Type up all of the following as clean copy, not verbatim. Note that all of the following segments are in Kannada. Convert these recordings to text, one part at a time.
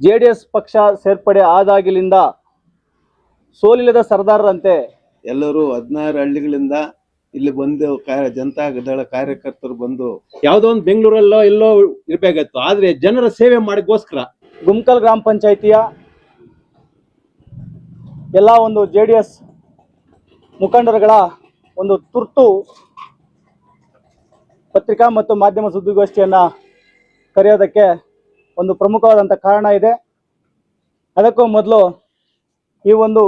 ಜೆಡಿಎಸ್ ಪಕ್ಷ ಸೇರ್ಪಡೆ ಆದಾಗಿಲಿಂದ ಸೋಲಿಲ್ಲದ ಸರ್ದಾರರಂತೆ ಎಲ್ಲರೂ 16 ಹಳ್ಳಿಗಳಿಂದ ಇಲ್ಲಿ ಬಂದು ಜನತಾ ದಳ ಕಾರ್ಯಕರ್ತರು ಬಂದು ಯಾವುದೋ ಒಂದು ಬೆಂಗಳೂರಲ್ಲೋ ಎಲ್ಲೋ ಇರಬೇಕಾಗಿತ್ತು, ಆದ್ರೆ ಜನರ ಸೇವೆ ಮಾಡಿಗೋಸ್ಕರ ಗುಮ್ಕಲ್ ಗ್ರಾಮ ಪಂಚಾಯಿತಿಯ ಎಲ್ಲ ಒಂದು ಜೆಡಿಎಸ್ ಮುಖಂಡರುಗಳ ಒಂದು ತುರ್ತು ಪತ್ರಿಕಾ ಮತ್ತು ಮಾಧ್ಯಮ ಸುದ್ದಿಗೋಷ್ಠಿಯನ್ನು ಕರೆಯೋದಕ್ಕೆ ಒಂದು ಪ್ರಮುಖವಾದಂಥ ಕಾರಣ ಇದೆ. ಅದಕ್ಕೂ ಮೊದಲು ಈ ಒಂದು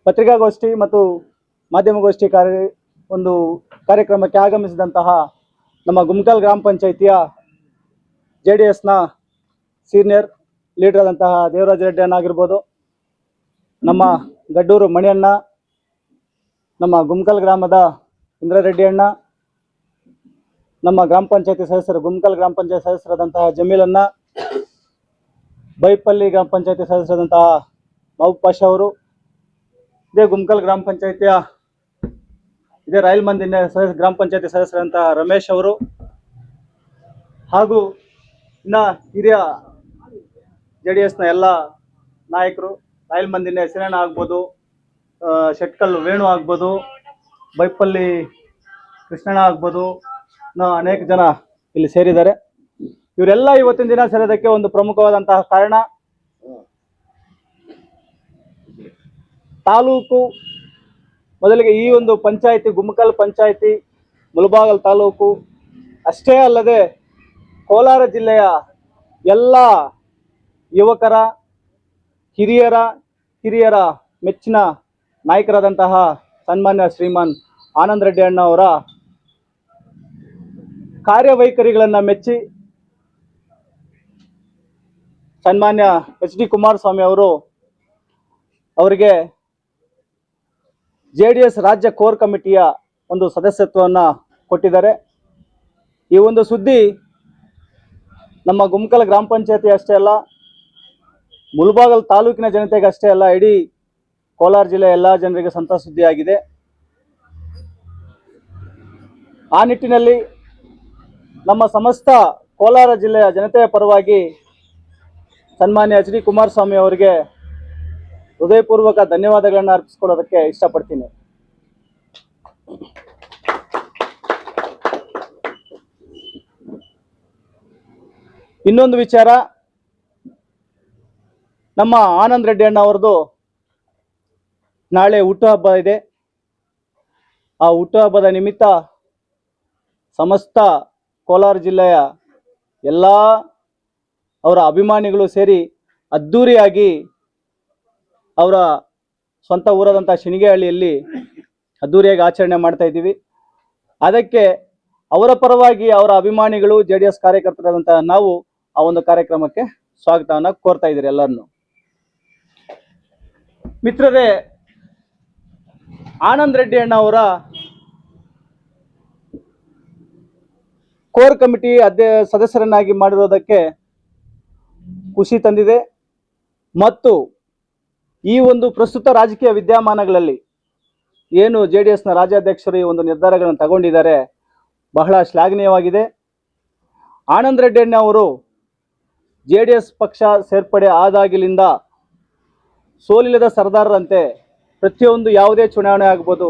ಪತ್ರಿಕಾಗೋಷ್ಠಿ ಮತ್ತು ಮಾಧ್ಯಮಗೋಷ್ಠಿ ಒಂದು ಕಾರ್ಯಕ್ರಮಕ್ಕೆ ಆಗಮಿಸಿದಂತಹ ನಮ್ಮ ಗುಮ್ಕಲ್ ಗ್ರಾಮ ಪಂಚಾಯಿತಿಯ ಜೆಡಿಎಸ್ನ ಸೀನಿಯರ್ ಲೀಡರ್ ಆದಂತಹ ದೇವರಾಜ ರೆಡ್ಡಿ ಅಣ್ಣ ಆಗಿರ್ಬೋದು, ನಮ್ಮ ಗಡ್ಡೂರು ಮಣಿಯಣ್ಣ, ನಮ್ಮ ಗುಮ್ಕಲ್ ಗ್ರಾಮದ ಇಂದ್ರಾರೆಡ್ಡಿ ಅಣ್ಣ, ನಮ್ಮ ಗ್ರಾಮ ಪಂಚಾಯತಿ ಸದಸ್ಯರು ಗುಮ್ಕಲ್ ಗ್ರಾಮ ಪಂಚಾಯತ್ ಸದಸ್ಯರಾದಂತಹ ಜಮೀಲಣ್ಣ, ಬೈಪಲ್ಲಿ ಗ್ರಾಮ ಪಂಚಾಯತಿ ಸದಸ್ಯರಾದಂತಹ ಮಹಬೂಬ್ ಪಾಷಾ ಅವರು, ಇದೇ ಗುಮ್ಕಲ್ ಗ್ರಾಮ ಪಂಚಾಯತಿಯ ಇದೇ ರಾಯಲ್ ಮಂದಿನ ಗ್ರಾಮ ಪಂಚಾಯತಿ ಸದಸ್ಯರಾದಂತಹ ರಮೇಶ್ ಅವರು, ಹಾಗೂ ಇನ್ನ ಹಿರಿಯ ಜೆಡಿಎಸ್ನ ಎಲ್ಲ ನಾಯಕರು, ರಾಯಲ್ ಮಂದಿನ ಸಿರಣ್ಣ ಆಗ್ಬೋದು, ಶೆಟ್ಕಲ್ ವೇಣು ಆಗ್ಬೋದು, ಬೈಪಲ್ಲಿ ಕೃಷ್ಣಣ್ಣ ಆಗ್ಬೋದು, ಅನೇಕ ಜನ ಇಲ್ಲಿ ಸೇರಿದ್ದಾರೆ. ಇವರೆಲ್ಲ ಇವತ್ತಿನ ದಿನ ಸೇರೋದಕ್ಕೆ ಒಂದು ಪ್ರಮುಖವಾದಂತಹ ಕಾರಣ, ತಾಲೂಕು ಮೊದಲಿಗೆ ಈ ಒಂದು ಪಂಚಾಯಿತಿ ಗುಮ್ಕಲ್ ಪಂಚಾಯಿತಿ ಮುಳಬಾಗಲ್ ತಾಲೂಕು ಅಷ್ಟೇ ಅಲ್ಲದೆ ಕೋಲಾರ ಜಿಲ್ಲೆಯ ಎಲ್ಲ ಯುವಕರ ಹಿರಿಯರ ಮೆಚ್ಚಿನ ನಾಯಕರಾದಂತಹ ಸನ್ಮಾನ್ಯ ಶ್ರೀಮಾನ್ ಆನಂದ್ ರೆಡ್ಡಿ ಅಣ್ಣ ಅವರ ಕಾರ್ಯವೈಖರಿಗಳನ್ನು ಮೆಚ್ಚಿ ಸನ್ಮಾನ್ಯ ಎಚ್ ಡಿ ಕುಮಾರಸ್ವಾಮಿ ಅವರಿಗೆ ಜೆಡಿಎಸ್ ರಾಜ್ಯ ಕೋರ್ ಕಮಿಟಿಯ ಒಂದು ಸದಸ್ಯತ್ವವನ್ನು ಕೊಟ್ಟಿದ್ದಾರೆ. ಈ ಒಂದು ಸುದ್ದಿ ನಮ್ಮ ಗುಮ್ಕಲ್ ಗ್ರಾಮ ಪಂಚಾಯತಿ ಅಷ್ಟೇ ಅಲ್ಲ, ಮುಳಬಾಗಲ್ ತಾಲೂಕಿನ ಜನತೆಗೆ ಅಷ್ಟೇ ಅಲ್ಲ, ಇಡೀ ಕೋಲಾರ ಜಿಲ್ಲೆಯ ಎಲ್ಲ ಜನರಿಗೆ ಸಂತಸ ಸುದ್ದಿಯಾಗಿದೆ. ಆ ನಿಟ್ಟಿನಲ್ಲಿ ನಮ್ಮ ಸಮಸ್ತ ಕೋಲಾರ ಜಿಲ್ಲೆಯ ಜನತೆಯ ಪರವಾಗಿ ಸನ್ಮಾನ್ಯ ಎಚ್ ಡಿ ಕುಮಾರಸ್ವಾಮಿ ಅವರಿಗೆ ಹೃದಯಪೂರ್ವಕ ಧನ್ಯವಾದಗಳನ್ನು ಅರ್ಪಿಸಿಕೊಳ್ಳೋದಕ್ಕೆ ಇಷ್ಟಪಡ್ತೀನಿ. ಇನ್ನೊಂದು ವಿಚಾರ, ನಮ್ಮ ಆನಂದ್ ರೆಡ್ಡಿ ಅಣ್ಣ ಅವರದು ನಾಳೆ ಹುಟ್ಟುಹಬ್ಬ ಇದೆ. ಆ ಹುಟ್ಟುಹಬ್ಬದ ನಿಮಿತ್ತ ಸಮಸ್ತ ಕೋಲಾರ ಜಿಲ್ಲೆಯ ಎಲ್ಲ ಅವರ ಅಭಿಮಾನಿಗಳು ಸೇರಿ ಅದ್ಧೂರಿಯಾಗಿ ಅವರ ಸ್ವಂತ ಊರಾದಂಥ ಶಿಣಿಗೆಹಳ್ಳಿಯಲ್ಲಿ ಅದ್ಧೂರಿಯಾಗಿ ಆಚರಣೆ ಮಾಡ್ತಾ ಇದ್ದೀವಿ. ಅದಕ್ಕೆ ಅವರ ಪರವಾಗಿ ಅವರ ಅಭಿಮಾನಿಗಳು ಜೆಡಿಎಸ್ ಕಾರ್ಯಕರ್ತರಾದಂಥ ನಾವು ಆ ಒಂದು ಕಾರ್ಯಕ್ರಮಕ್ಕೆ ಸ್ವಾಗತವನ್ನು ಕೋರ್ತಾ ಇದ್ದೀರಿ ಎಲ್ಲರನ್ನು. ಮಿತ್ರರೇ, ಆನಂದ್ ರೆಡ್ಡಿ ಅಣ್ಣ ಅವರ ಕೋರ್ ಕಮಿಟಿ ಸದಸ್ಯರನ್ನಾಗಿ ಮಾಡಿರೋದಕ್ಕೆ ಖುಷಿ ತಂದಿದೆ. ಮತ್ತು ಈ ಒಂದು ಪ್ರಸ್ತುತ ರಾಜಕೀಯ ವಿದ್ಯಮಾನಗಳಲ್ಲಿ ಏನು ಜೆಡಿಎಸ್ನ ರಾಜ್ಯಾಧ್ಯಕ್ಷರು ಈ ಒಂದು ನಿರ್ಧಾರಗಳನ್ನು ತಗೊಂಡಿದ್ದಾರೆ, ಬಹಳ ಶ್ಲಾಘನೀಯವಾಗಿದೆ. ಆನಂದ್ ರೆಡ್ಡಿ ಅಣ್ಣ ಅವರು ಜೆಡಿಎಸ್ ಪಕ್ಷ ಸೇರ್ಪಡೆ ಆದಾಗಿಲಿಂದ ಸೋಲಿಲ್ಲದ ಸರ್ದಾರರಂತೆ ಪ್ರತಿಯೊಂದು ಯಾವುದೇ ಚುನಾವಣೆ ಆಗ್ಬೋದು,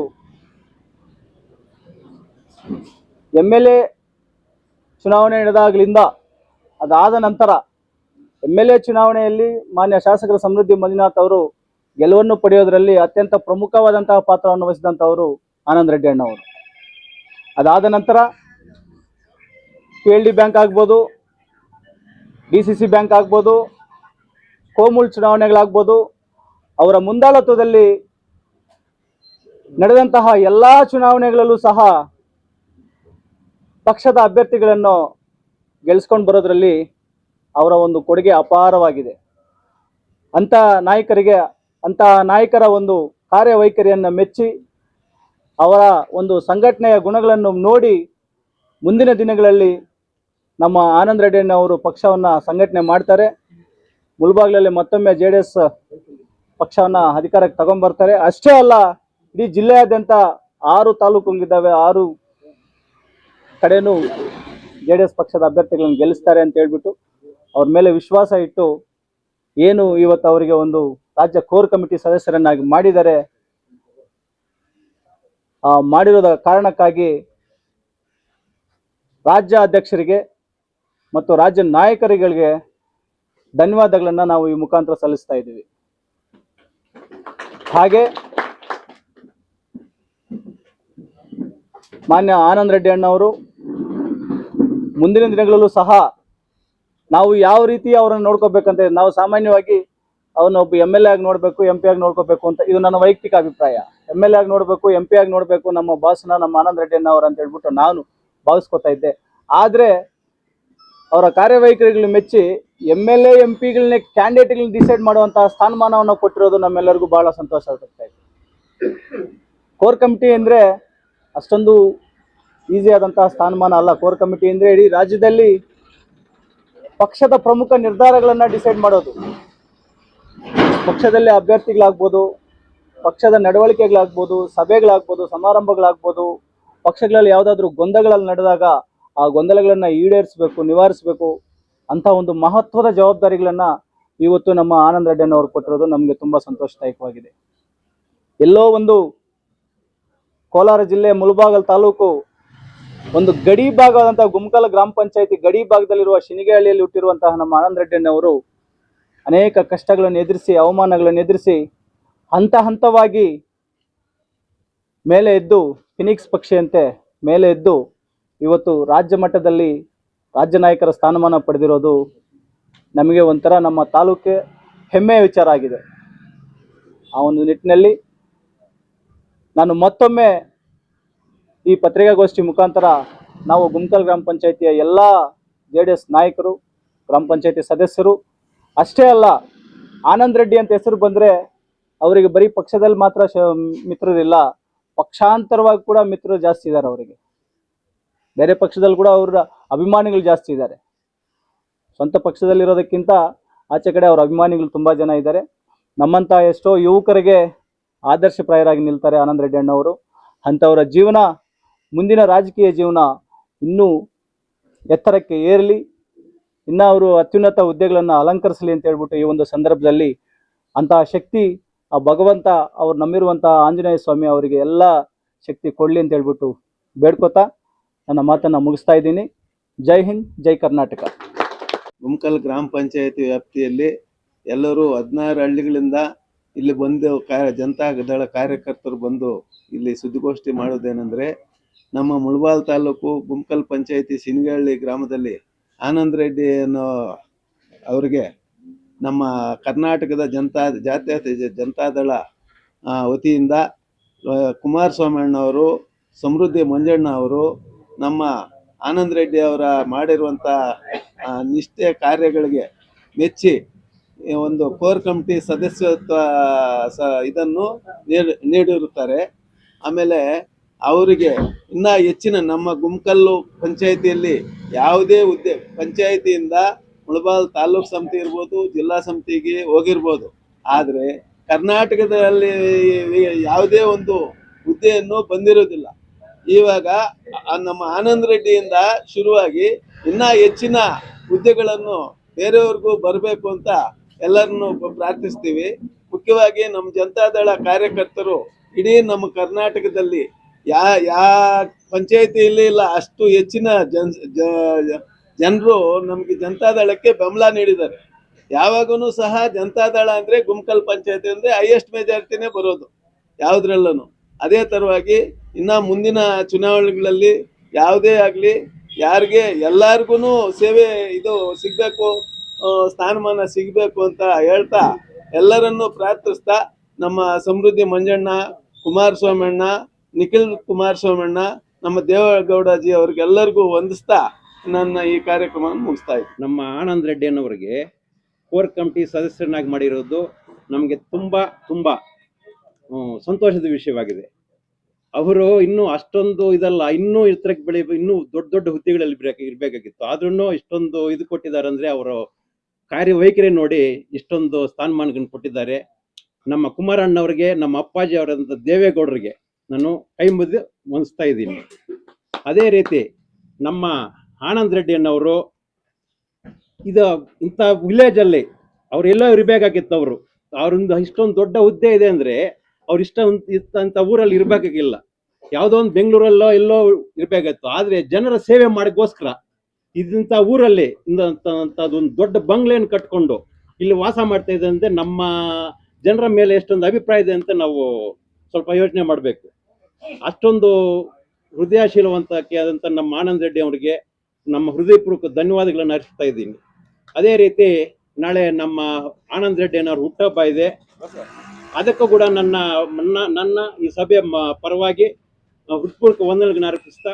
MLA ಚುನಾವಣೆ ನಡೆದಾಗಲಿಂದ ಅದಾದ ನಂತರ MLA ಚುನಾವಣೆಯಲ್ಲಿ ಮಾನ್ಯ ಶಾಸಕರ ಸಮೃದ್ಧಿ ಮಂಜುನಾಥ್ ಅವರು ಗೆಲುವನ್ನು ಪಡೆಯೋದರಲ್ಲಿ ಅತ್ಯಂತ ಪ್ರಮುಖವಾದಂತಹ ಪಾತ್ರವನ್ನು ವಹಿಸಿದಂಥವರು ಆನಂದ್ ರೆಡ್ಡಿ ಅಣ್ಣ ಅವರು. ಅದಾದ ನಂತರ PLD ಬ್ಯಾಂಕ್ ಆಗ್ಬೋದು, DCC ಬ್ಯಾಂಕ್ ಆಗ್ಬೋದು, ಕೋಮುಲ್ ಚುನಾವಣೆಗಳಾಗ್ಬೋದು, ಅವರ ಮುಂದಾಳತ್ವದಲ್ಲಿ ನಡೆದಂತಹ ಎಲ್ಲ ಚುನಾವಣೆಗಳಲ್ಲೂ ಸಹ ಪಕ್ಷದ ಅಭ್ಯರ್ಥಿಗಳನ್ನು ಗೆಲ್ಲಿಸ್ಕೊಂಡು ಬರೋದ್ರಲ್ಲಿ ಅವರ ಒಂದು ಕೊಡುಗೆ ಅಪಾರವಾಗಿದೆ. ಅಂಥ ನಾಯಕರ ಒಂದು ಕಾರ್ಯವೈಖರಿಯನ್ನು ಮೆಚ್ಚಿ ಅವರ ಒಂದು ಸಂಘಟನೆಯ ಗುಣಗಳನ್ನು ನೋಡಿ ಮುಂದಿನ ದಿನಗಳಲ್ಲಿ ನಮ್ಮ ಆನಂದ್ ರೆಡ್ಡಿ ಅವರು ಪಕ್ಷವನ್ನು ಸಂಘಟನೆ ಮಾಡ್ತಾರೆ. ಮುಳಬಾಗಿಲಲ್ಲಿ ಮತ್ತೊಮ್ಮೆ JDS ಪಕ್ಷವನ್ನು ಅಧಿಕಾರಕ್ಕೆ ತಗೊಂಡ್ಬರ್ತಾರೆ. ಅಷ್ಟೇ ಅಲ್ಲ, ಇಡೀ ಜಿಲ್ಲೆಯಾದ್ಯಂತ 6 ತಾಲೂಕುಗಳಿದ್ದಾವೆ, 6 ಕಡೆನೂ JDS ಪಕ್ಷದ ಅಭ್ಯರ್ಥಿಗಳನ್ನು ಗೆಲ್ಲಿಸ್ತಾರೆ ಅಂತ ಹೇಳ್ಬಿಟ್ಟು ಅವ್ರ ಮೇಲೆ ವಿಶ್ವಾಸ ಇಟ್ಟು ಏನು ಇವತ್ತು ಅವರಿಗೆ ಒಂದು ರಾಜ್ಯ ಕೋರ್ ಕಮಿಟಿ ಸದಸ್ಯರನ್ನಾಗಿ ಮಾಡಿದ್ದಾರೆ, ಮಾಡಿರೋದ ಕಾರಣಕ್ಕಾಗಿ ರಾಜ್ಯ ಅಧ್ಯಕ್ಷರಿಗೆ ಮತ್ತು ರಾಜ್ಯ ನಾಯಕರುಗಳಿಗೆ ಧನ್ಯವಾದಗಳನ್ನು ನಾವು ಈ ಮುಖಾಂತರ ಸಲ್ಲಿಸ್ತಾ ಇದ್ದೀವಿ. ಹಾಗೆ ಮಾನ್ಯ ಆನಂದ್ ರೆಡ್ಡಿ ಅಣ್ಣವರು ಮುಂದಿನ ದಿನಗಳಲ್ಲೂ ಸಹ ನಾವು ಯಾವ ರೀತಿ ಅವರನ್ನು ನೋಡ್ಕೋಬೇಕಂತ, ನಾವು ಸಾಮಾನ್ಯವಾಗಿ ಅವನು ಒಬ್ಬ MLA ಆಗಿ ನೋಡಬೇಕು, MP ಆಗಿ ನೋಡ್ಕೋಬೇಕು ಅಂತ, ಇದು ನನ್ನ ವೈಯಕ್ತಿಕ ಅಭಿಪ್ರಾಯ. MLA ಆಗಿ ನೋಡಬೇಕು, MP ಆಗಿ ನೋಡಬೇಕು ನಮ್ಮ ಬಾಸ್ನ, ನಮ್ಮ ಆನಂದ್ ರೆಡ್ಡಿ ಅಣ್ಣವ್ರು ಅಂತ ಹೇಳ್ಬಿಟ್ಟು ನಾನು ಭಾವಿಸ್ಕೊತಾ ಇದ್ದೆ. ಆದರೆ ಅವರ ಕಾರ್ಯವೈಖರಿಗಳು ಮೆಚ್ಚಿ MLA MP ಗಳನ್ನೇ ಕ್ಯಾಂಡಿಡೇಟ್ಗಳನ್ನ ಡಿಸೈಡ್ ಮಾಡುವಂತಹ ಸ್ಥಾನಮಾನವನ್ನು ಕೊಟ್ಟಿರೋದು ನಮ್ಮೆಲ್ಲರಿಗೂ ಬಹಳ ಸಂತೋಷ ಆಗ್ತಾ ಇದೆ. ಕೋರ್ ಕಮಿಟಿ ಅಂದರೆ ಅಷ್ಟೊಂದು ಈಸಿ ಆದಂತಹ ಸ್ಥಾನಮಾನ ಅಲ್ಲ. ಕೋರ್ ಕಮಿಟಿ ಅಂದರೆ ಇಡೀ ರಾಜ್ಯದಲ್ಲಿ ಪಕ್ಷದ ಪ್ರಮುಖ ನಿರ್ಧಾರಗಳನ್ನು ಡಿಸೈಡ್ ಮಾಡೋದು. ಪಕ್ಷದಲ್ಲಿ ಅಭ್ಯರ್ಥಿಗಳಾಗ್ಬೋದು, ಪಕ್ಷದ ನಡವಳಿಕೆಗಳಾಗ್ಬೋದು, ಸಭೆಗಳಾಗ್ಬೋದು, ಸಮಾರಂಭಗಳಾಗ್ಬೋದು, ಪಕ್ಷಗಳಲ್ಲಿ ಯಾವುದಾದ್ರೂ ಗೊಂದಲಗಳಲ್ಲಿ ನಡೆದಾಗ ಆ ಗೊಂದಲಗಳನ್ನು ಈಡೇರಿಸಬೇಕು, ನಿವಾರಿಸಬೇಕು ಅಂತ ಒಂದು ಮಹತ್ವದ ಜವಾಬ್ದಾರಿಗಳನ್ನು ಇವತ್ತು ನಮ್ಮ ಆನಂದ್ ರೆಡ್ಡಿ ಅವರು ಕೊಟ್ಟಿರೋದು ನಮಗೆ ತುಂಬ ಸಂತೋಷದಾಯಕವಾಗಿದೆ. ಎಲ್ಲೋ ಒಂದು ಕೋಲಾರ ಜಿಲ್ಲೆ ಮುಳಬಾಗಲ್ ತಾಲೂಕು ಒಂದು ಗಡಿ ಭಾಗವಾದಂಥ ಗುಮ್ಕಲ್ ಗ್ರಾಮ ಪಂಚಾಯತಿ ಗಡಿ ಭಾಗದಲ್ಲಿರುವ ಶಿನಿಗೆಹಳ್ಳಿಯಲ್ಲಿ ಹುಟ್ಟಿರುವಂತಹ ನಮ್ಮ ಆನಂದ್ ರೆಡ್ಡಿ ಅವರು ಅನೇಕ ಕಷ್ಟಗಳನ್ನು ಎದುರಿಸಿ, ಅವಮಾನಗಳನ್ನು ಎದುರಿಸಿ ಹಂತ ಹಂತವಾಗಿ ಮೇಲೆ ಎದ್ದು ಫಿನಿಕ್ಸ್ ಪಕ್ಷಿಯಂತೆ ಮೇಲೆ ಎದ್ದು ಇವತ್ತು ರಾಜ್ಯ ಮಟ್ಟದಲ್ಲಿ ರಾಜ್ಯ ನಾಯಕರ ಸ್ಥಾನಮಾನ ಪಡೆದಿರೋದು ನಮಗೆ ಒಂಥರ ನಮ್ಮ ತಾಲೂಕೆ ಹೆಮ್ಮೆಯ ವಿಚಾರ ಆಗಿದೆ. ಆ ಒಂದು ನಿಟ್ಟಿನಲ್ಲಿ ನಾನು ಮತ್ತೊಮ್ಮೆ ಈ ಪತ್ರಿಕಾಗೋಷ್ಠಿ ಮುಖಾಂತರ ನಾವು ಗುಮ್ಕಲ್ ಗ್ರಾಮ ಪಂಚಾಯಿತಿಯ ಎಲ್ಲ JDS ನಾಯಕರು, ಗ್ರಾಮ ಪಂಚಾಯಿತಿ ಸದಸ್ಯರು ಅಷ್ಟೇ ಅಲ್ಲ, ಆನಂದ್ ರೆಡ್ಡಿ ಅಂತ ಹೆಸರು ಬಂದರೆ ಅವರಿಗೆ ಬರೀ ಪಕ್ಷದಲ್ಲಿ ಮಾತ್ರ ಮಿತ್ರರಿಲ್ಲ, ಪಕ್ಷಾಂತರವಾಗಿ ಕೂಡ ಮಿತ್ರರು ಜಾಸ್ತಿ ಇದ್ದಾರೆ. ಅವರಿಗೆ ಬೇರೆ ಪಕ್ಷದಲ್ಲಿ ಕೂಡ ಅವರ ಅಭಿಮಾನಿಗಳು ಜಾಸ್ತಿ ಇದ್ದಾರೆ. ಸ್ವಂತ ಪಕ್ಷದಲ್ಲಿರೋದಕ್ಕಿಂತ ಆಚೆ ಕಡೆ ಅವರ ಅಭಿಮಾನಿಗಳು ತುಂಬ ಜನ ಇದ್ದಾರೆ. ನಮ್ಮಂಥ ಎಷ್ಟೋ ಯುವಕರಿಗೆ ಆದರ್ಶಪ್ರಾಯರಾಗಿ ನಿಲ್ತಾರೆ ಆನಂದ್ ರೆಡ್ಡಿ ಅಣ್ಣವರು. ಅಂಥವರ ಜೀವನ, ಮುಂದಿನ ರಾಜಕೀಯ ಜೀವನ ಇನ್ನೂ ಎತ್ತರಕ್ಕೆ ಏರಲಿ, ಇನ್ನು ಅವರು ಅತ್ಯುನ್ನತ ಹುದ್ದೆಗಳನ್ನು ಅಲಂಕರಿಸಲಿ ಅಂತ ಹೇಳ್ಬಿಟ್ಟು ಈ ಒಂದು ಸಂದರ್ಭದಲ್ಲಿ ಅಂತಹ ಶಕ್ತಿ ಆ ಭಗವಂತ ಅವ್ರು ನಂಬಿರುವಂತಹ ಆಂಜನೇಯ ಸ್ವಾಮಿ ಅವರಿಗೆ ಎಲ್ಲ ಶಕ್ತಿ ಕೊಡಲಿ ಅಂತ ಹೇಳ್ಬಿಟ್ಟು ಬೇಡ್ಕೋತಾ ನನ್ನ ಮಾತನ್ನು ಮುಗಿಸ್ತಾ ಇದ್ದೀನಿ. ಜೈ ಹಿಂದ್, ಜೈ ಕರ್ನಾಟಕ. ಗುಮ್ಕಲ್ ಗ್ರಾಮ ಪಂಚಾಯತಿ ವ್ಯಾಪ್ತಿಯಲ್ಲಿ ಎಲ್ಲರೂ 16 ಹಳ್ಳಿಗಳಿಂದ ಇಲ್ಲಿ ಬಂದು ಜನತಾ ದಳ ಕಾರ್ಯಕರ್ತರು ಬಂದು ಇಲ್ಲಿ ಸುದ್ದಿಗೋಷ್ಠಿ ಮಾಡೋದೇನೆಂದರೆ, ನಮ್ಮ ಮುಳಬಾಲ್ ತಾಲೂಕು ಗುಮ್ಕಲ್ ಪಂಚಾಯತಿ ಶಿನಿಗೆಹಳ್ಳಿ ಗ್ರಾಮದಲ್ಲಿ ಆನಂದ್ ರೆಡ್ಡಿ ಅನ್ನೋ ಅವರಿಗೆ ನಮ್ಮ ಕರ್ನಾಟಕದ ಜಾತ್ಯತೀತ ಜನತಾದಳ ವತಿಯಿಂದ ಕುಮಾರಸ್ವಾಮಿ ಅಣ್ಣವರು, ಸಮೃದ್ಧಿ ಮಂಜಣ್ಣ ಅವರು, ನಮ್ಮ ಆನಂದ್ ರೆಡ್ಡಿ ಅವರ ಮಾಡಿರುವಂಥ ನಿಷ್ಠೆ ಕಾರ್ಯಗಳಿಗೆ ಮೆಚ್ಚಿ ಒಂದು ಕೋರ್ ಕಮಿಟಿ ಸದಸ್ಯತ್ವ ಇದನ್ನು ನೀಡಿರುತ್ತಾರೆ. ಆಮೇಲೆ ಅವರಿಗೆ ಇನ್ನೂ ಹೆಚ್ಚಿನ ನಮ್ಮ ಗುಮ್ಕಲ್ಲು ಪಂಚಾಯಿತಿಯಲ್ಲಿ ಯಾವುದೇ ಹುದ್ದೆ ಪಂಚಾಯಿತಿಯಿಂದ ಮುಳಬಾಲ್ ತಾಲೂಕು ಸಮಿತಿ ಇರ್ಬೋದು, ಜಿಲ್ಲಾ ಸಮಿತಿಗೆ ಹೋಗಿರ್ಬೋದು, ಆದರೆ ಕರ್ನಾಟಕದಲ್ಲಿ ಯಾವುದೇ ಒಂದು ಹುದ್ದೆಯನ್ನು ಬಂದಿರೋದಿಲ್ಲ. ಇವಾಗ ನಮ್ಮ ಆನಂದ್ ರೆಡ್ಡಿಯಿಂದ ಶುರುವಾಗಿ ಇನ್ನೂ ಹೆಚ್ಚಿನ ಹುದ್ದೆಗಳನ್ನು ಬೇರೆಯವ್ರಿಗೂ ಬರಬೇಕು ಅಂತ ಎಲ್ಲರನ್ನು ಪ್ರಾರ್ಥಿಸ್ತೀವಿ. ಮುಖ್ಯವಾಗಿ ನಮ್ಮ ಜನತಾದಳ ಕಾರ್ಯಕರ್ತರು ಇಡೀ ನಮ್ಮ ಕರ್ನಾಟಕದಲ್ಲಿ ಯಾ ಪಂಚಾಯಿತಿಯಲ್ಲಿ ಇಲ್ಲ ಅಷ್ಟು ಹೆಚ್ಚಿನ ಜನರು ನಮಗೆ ಜನತಾದಳಕ್ಕೆ ಬೆಂಬಲ ನೀಡಿದ್ದಾರೆ. ಯಾವಾಗೂ ಸಹ ಜನತಾದಳ ಅಂದರೆ ಗುಮ್ಕಲ್ ಪಂಚಾಯತಿ ಅಂದರೆ ಹೈಯೆಸ್ಟ್ ಮೆಜಾರಿಟಿನೇ ಬರೋದು ಯಾವುದ್ರಲ್ಲೂ. ಅದೇ ಥರವಾಗಿ ಇನ್ನು ಮುಂದಿನ ಚುನಾವಣೆಗಳಲ್ಲಿ ಯಾವುದೇ ಆಗಲಿ ಯಾರಿಗೆ ಎಲ್ಲರಿಗೂ ಸೇವೆ ಇದು ಸಿಗಬೇಕು, ಸ್ಥಾನಮಾನ ಸಿಗಬೇಕು ಅಂತ ಹೇಳ್ತಾ ಎಲ್ಲರನ್ನೂ ಪ್ರಾರ್ಥಿಸ್ತಾ ನಮ್ಮ ಸಮೃದ್ಧಿ ಮಂಜಣ್ಣ, ಕುಮಾರಸ್ವಾಮಣ್ಣ, ನಿಖಿಲ್ ಕುಮಾರಸ್ವಾಮಣ್ಣ, ನಮ್ಮ ದೇವೇಗೌಡಜಿ ಅವ್ರಿಗೆಲ್ಲರಿಗೂ ವಂದಿಸ್ತಾ ನನ್ನ ಈ ಕಾರ್ಯಕ್ರಮವನ್ನು ಮುಗಿಸ್ತಾ ಇದ್ದೀನಿ. ನಮ್ಮ ಆನಂದ್ ರೆಡ್ಡಿ ಅನ್ನೋರಿಗೆ ಕೋರ್ ಕಮಿಟಿ ಸದಸ್ಯರನ್ನಾಗಿ ಮಾಡಿರೋದು ನಮಗೆ ತುಂಬ ತುಂಬ ಸಂತೋಷದ ವಿಷಯವಾಗಿದೆ. ಅವರು ಇನ್ನೂ ಅಷ್ಟೊಂದು ಇದಲ್ಲ, ಇನ್ನೂ ಎತ್ತರಕ್ಕೆ ಇನ್ನೂ ದೊಡ್ಡ ದೊಡ್ಡ ಹುದ್ದೆಗಳಲ್ಲಿ ಇರಬೇಕಾಗಿತ್ತು. ಆದ್ರೂ ಇಷ್ಟೊಂದು ಇದು ಕೊಟ್ಟಿದ್ದಾರೆ ಅಂದರೆ ಅವರು ಕಾರ್ಯವೈಖರಿ ನೋಡಿ ಇಷ್ಟೊಂದು ಸ್ಥಾನಮಾನಗಳನ್ನು ಕೊಟ್ಟಿದ್ದಾರೆ. ನಮ್ಮ ಕುಮಾರಣ್ಣವ್ರಿಗೆ, ನಮ್ಮ ಅಪ್ಪಾಜಿ ಅವರಂಥ ದೇವೇಗೌಡರಿಗೆ ನಾನು ಕೈ ಮುಗಿದು ವಂದಿಸ್ತಾ ಇದ್ದೀನಿ. ಅದೇ ರೀತಿ ನಮ್ಮ ಆನಂದ್ ರೆಡ್ಡಿ ಅನ್ನೋರು ಇದು ಇಂಥ ವಿಲೇಜಲ್ಲಿ ಅವರೆಲ್ಲೋ ಇರಬೇಕಾಗಿತ್ತು. ಅವರಿಂದ ಇಷ್ಟೊಂದು ದೊಡ್ಡ ಹುದ್ದೆ ಇದೆ ಅಂದರೆ ಅವ್ರು ಇಂಥ ಊರಲ್ಲಿ ಇರಬೇಕಾಗಿಲ್ಲ. ಯಾವುದೋ ಒಂದು ಬೆಂಗಳೂರಲ್ಲೋ ಎಲ್ಲೋ ಇರಬೇಕಾಗಿತ್ತು. ಆದರೆ ಜನರ ಸೇವೆ ಮಾಡೋಕ್ಕೋಸ್ಕರ ಇಂಥ ಊರಲ್ಲಿ ಇಂಥದ್ದೊಂದು ದೊಡ್ಡ ಬಂಗ್ಲೆಯನ್ನು ಕಟ್ಕೊಂಡು ಇಲ್ಲಿ ವಾಸ ಮಾಡ್ತಾ ಇದೆ ಅಂದರೆ ನಮ್ಮ ಜನರ ಮೇಲೆ ಎಷ್ಟೊಂದು ಅಭಿಪ್ರಾಯ ಇದೆ ಅಂತ ನಾವು ಸ್ವಲ್ಪ ಯೋಚನೆ ಮಾಡಬೇಕು. ಅಷ್ಟೊಂದು ಹೃದಯಶೀಲವಂತಕ್ಕೆ ಆದಂಥ ನಮ್ಮ ಆನಂದ್ ರೆಡ್ಡಿ ಅವರಿಗೆ ನಮ್ಮ ಹೃದಯಪೂರ್ವಕ ಧನ್ಯವಾದಗಳನ್ನು ಅರ್ಪಿಸ್ತಾ ಇದ್ದೀನಿ. ಅದೇ ರೀತಿ ನಾಳೆ ನಮ್ಮ ಆನಂದ್ ರೆಡ್ಡಿ ಅನ್ನೋರು ಹುಟ್ಟುಹಬ್ಬ ಇದೆ. ಅದಕ್ಕೂ ಕೂಡ ನನ್ನ ಈ ಸಭೆಯ ಪರವಾಗಿ ಹೃತ್ಪೂರ್ವಕ ವಂದನೆಗಳನ್ನು ಅರ್ಪಿಸ್ತಾ